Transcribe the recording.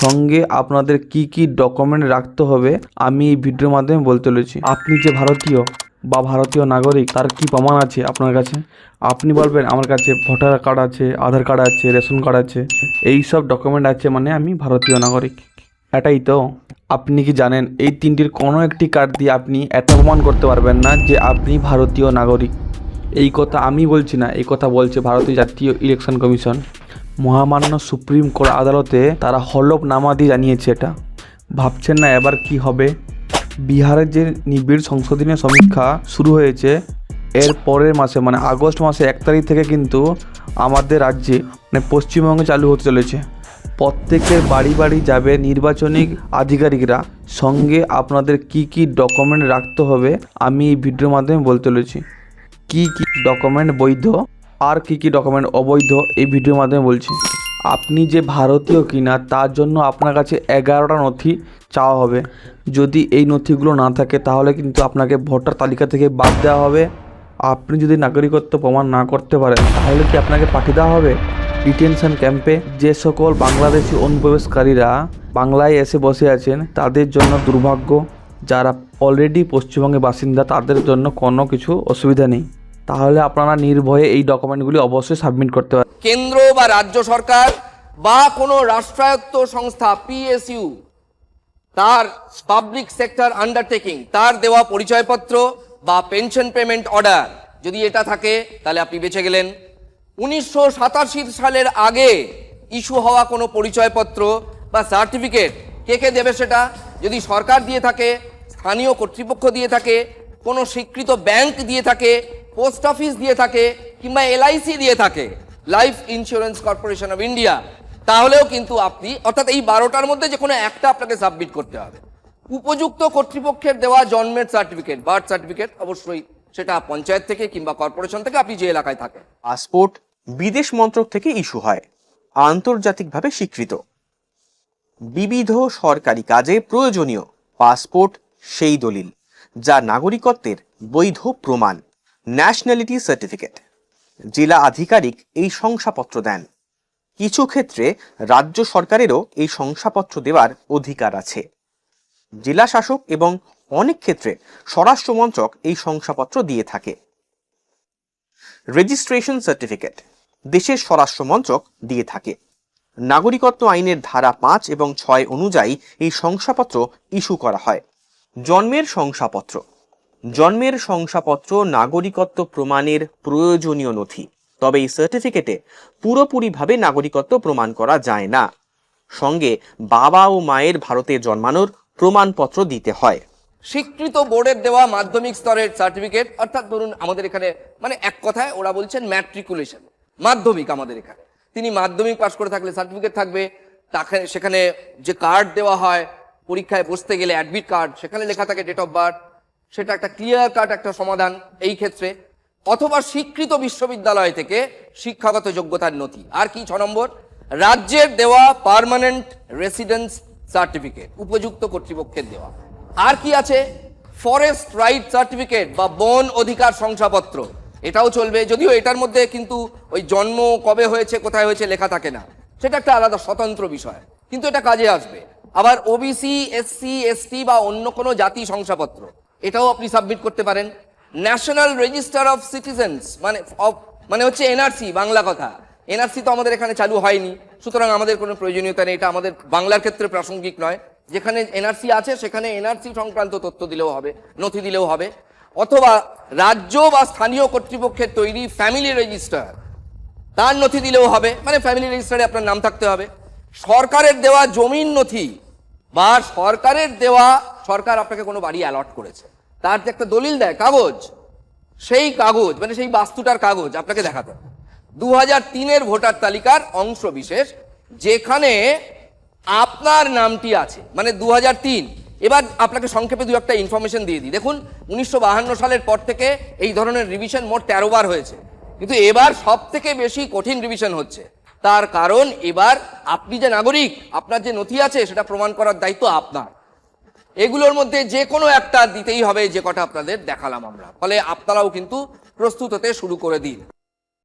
সঙ্গে আপনাদের কি কি ডকুমেন্ট রাখতে হবে আমি এই ভিডিওর মাধ্যমে বলতে চলেছি। আপনি যে ভারতীয় বা ভারতীয় নাগরিক তার কি প্রমাণ আছে আপনার কাছে? আপনি বলবেন আমার কাছে ভোটার কার্ড আছে, আধার কার্ড আছে, রেশন কার্ড আছে, এই সব ডকুমেন্ট আছে মানে আমি ভারতীয় নাগরিক। এটাই তো। আপনি কি জানেন এই তিনটির কোনো একটি কার্ড দিয়ে আপনি এটা প্রমাণ করতে পারবেন না যে আপনি ভারতীয় নাগরিক। এই কথা আমি বলছি না, এই কথা বলছে ভারতীয় জাতীয় ইলেকশন কমিশন। মহামান্য সুপ্রিম কোর্ট আদালতে তারা হলফনামা দিয়ে জানিয়েছে এটা। ভাবছেন না এবার কি হবে? বিহারের যে নিবিড় সংশোধনীয় সমীক্ষা শুরু হয়েছে এর পরের মাসে মানে আগস্ট মাসে 1 তারিখ থেকে কিন্তু আমাদের রাজ্যে মানে পশ্চিমবঙ্গে চালু হতে চলেছে। প্রত্যেকের বাড়ি বাড়ি যাবে নির্বাচনী আধিকারিকরা, সঙ্গে আপনাদের কি কি ডকুমেন্ট রাখতে হবে আমি এই ভিডিওর মাধ্যমে বলতে চলেছি। কি কি ডকুমেন্ট বৈধ আর কি কি ডকুমেন্ট অবৈধ এই ভিডিওর মাধ্যমে বলছি। আপনি যে ভারতীয় কিনা তার জন্য আপনার কাছে 11টা নথি চাওয়া হবে। যদি এই নথিগুলো না থাকে তাহলে কিন্তু আপনাকে ভোটার তালিকা থেকে বাদ দেওয়া হবে। আপনি যদি নাগরিকত্ব প্রমাণ না করতে পারেন তাহলে কি আপনাকে পাঠিয়ে দেওয়া হবে ডিটেনশন ক্যাম্পে। যে সকল বাংলাদেশি অনুপ্রবেশকারীরা বাংলায় এসে বসে আছেন তাদের জন্য দুর্ভাগ্য, যারা অলরেডি পশ্চিমবঙ্গের বাসিন্দা তাদের জন্য কোনো কিছু অসুবিধা নেই। তাহলে আপনারা নির্ভয়ে এই ডকুমেন্টগুলি অবশ্যই সাবমিট করতে পারেন। কেন্দ্র বা রাজ্য সরকার বা কোনো রাষ্ট্রায়ত্ত সংস্থা পিএসইউ তার পাবলিক সেক্টর আন্ডারটেকিং তার দেওয়া পরিচয়পত্র বা পেনশন পেমেন্ট অর্ডার যদি এটা থাকে তাহলে আপনি বেঁচে গেলেন। 1987 সালের আগে ইস্যু হওয়া কোনো পরিচয়পত্র বা সার্টিফিকেট কে দেবে সেটা? যদি সরকার দিয়ে থাকে, স্থানীয় কর্তৃপক্ষ দিয়ে থাকে, কোনো স্বীকৃত ব্যাংক দিয়ে থাকে, পোস্ট অফিস দিয়ে থাকে কিংবা এলআইসি দিয়ে থাকে, life insurance corporation of India, তাহলেও কিন্তু আপনি অর্থাৎ এই 12টার মধ্যে যে কোনো একটা আপনাকে সাবমিট করতে হবে। উপযুক্ত কর্তৃপক্ষের দেওয়া জন্মের সার্টিফিকেট, বার্থ সার্টিফিকেট, অবশ্যই সেটা পঞ্চায়েত থেকে কিংবা কর্পোরেশন থেকে আপনি যে এলাকায় থাকেন। পাসপোর্ট বিদেশ মন্ত্রক থেকে ইস্যু হয়, আন্তর্জাতিকভাবে স্বীকৃত। বিবিধ সরকারি কাজে প্রয়োজনীয় পাসপোর্ট সেই দলিল যা নাগরিকত্বের বৈধ প্রমাণ, ন্যাশনালিটি সার্টিফিকেট। জেলা আধিকারিক এই শংসাপত্র দেন। কিছু ক্ষেত্রে রাজ্য সরকারেরও এই শংসাপত্র দেওয়ার অধিকার আছে। জেলা শাসক এবং অনেক ক্ষেত্রে স্বরাষ্ট্র মন্ত্রক এই শংসাপত্র দিয়ে থাকে। রেজিস্ট্রেশন সার্টিফিকেট দেশের স্বরাষ্ট্র মন্ত্রক দিয়ে থাকে। নাগরিকত্ব আইনের ধারা 5 এবং 6 অনুযায়ী এই শংসাপত্র ইস্যু করা হয়। জন্মের শংসাপত্র। জন্মের শংসাপত্র নাগরিকত্ব প্রমাণের প্রয়োজনীয় নথি, তবে এই সার্টিফিকেটে পুরোপুরিভাবে নাগরিকত্ব প্রমাণ করা যায় না। সঙ্গে বাবা ও মায়ের ভারতে জন্মানোর প্রমাণপত্র দিতে হয়। স্বীকৃত বোর্ডের দেওয়া মাধ্যমিক স্তরের সার্টিফিকেট, অর্থাৎ ধরুন আমাদের এখানে মানে এক কথায় ওরা বলছেন ম্যাট্রিকুলেশন, মাধ্যমিক আমাদের এখানে, তিনি মাধ্যমিক পাস করে থাকলে সার্টিফিকেট থাকবে। তাকে সেখানে যে কার্ড দেওয়া হয় পরীক্ষায় বসতে গেলে, অ্যাডমিট কার্ড, সেখানে লেখা থাকে ডেট অফ বার্থ, সেটা একটা ক্লিয়ার কাট একটা সমাধান এই ক্ষেত্রে। অথবা স্বীকৃত বিশ্ববিদ্যালয় থেকে শিক্ষাগত যোগ্যতার নথি। আর কি 6 নম্বর, রাজ্যের দেওয়া পার্মানেন্ট রেসিডেন্স সার্টিফিকেট, উপযুক্ত কর্তৃপক্ষের দেওয়া। আর কি আছে, ফরেস্ট রাইট সার্টিফিকেট বা বন অধিকার শংসাপত্র, এটাও চলবে। যদিও এটার মধ্যে কিন্তু ওই জন্ম কবে হয়েছে কোথায় হয়েছে লেখা থাকে না, সেটা একটা আলাদা স্বতন্ত্র বিষয়, কিন্তু এটা কাজে আসবে। আবার ওবিসি, এসসি, এসটি বা অন্য কোনো জাতি শংসাপত্র, এটাও আপনি সাবমিট করতে পারেন। ন্যাশনাল রেজিস্টার অফ সিটিজেন্স মানে হচ্ছে এনআরসি, বাংলা কথা। এনআরসি তো আমাদের এখানে চালু হয়নি, সুতরাং আমাদের কোনো প্রয়োজনীয়তা নেই, এটা আমাদের বাংলার ক্ষেত্রে প্রাসঙ্গিক নয়। যেখানে এনআরসি আছে সেখানে এনআরসি সংক্রান্ত তথ্য দিলেও হবে, নথি দিলেও হবে। অথবা রাজ্য বা স্থানীয় কর্তৃপক্ষের তৈরি ফ্যামিলি রেজিস্টার, তার নথি দিলেও হবে, মানে ফ্যামিলি রেজিস্টারে আপনার নাম থাকতে হবে। সরকারের দেওয়া জমির নথি বা সরকারের দেওয়া, সরকার আপনাকে কোনো বাড়ি অ্যালট করেছে, তার যে একটা দলিল দেয় কাগজ, সেই কাগজ মানে সেই বাস্তুটার কাগজ আপনাকে দেখাতে হবে। 2003-এর ভোটার তালিকার অংশ বিশেষ যেখানে আপনার নামটি আছে, মানে 2003। এবার আপনাকে সংক্ষেপে দু একটা ইনফরমেশন দিয়ে দিই। দেখুন, 1952 সালের পর থেকে এই ধরনের রিভিশন মোট 13 বার হয়েছে, কিন্তু এবার সব থেকে বেশি কঠিন রিভিশন হচ্ছে। তার কারণ এবার আপনি যে নাগরিক, আপনার যে নথি আছে সেটা প্রমাণ করার দায়িত্ব আপনার। এগুলোর মধ্যে যে কোনো একটা দিতেই হবে, যে কটা আপনাদের দেখালাম আমরা। ফলে আপনারাও কিন্তু প্রস্তুত হতে শুরু করে দিন।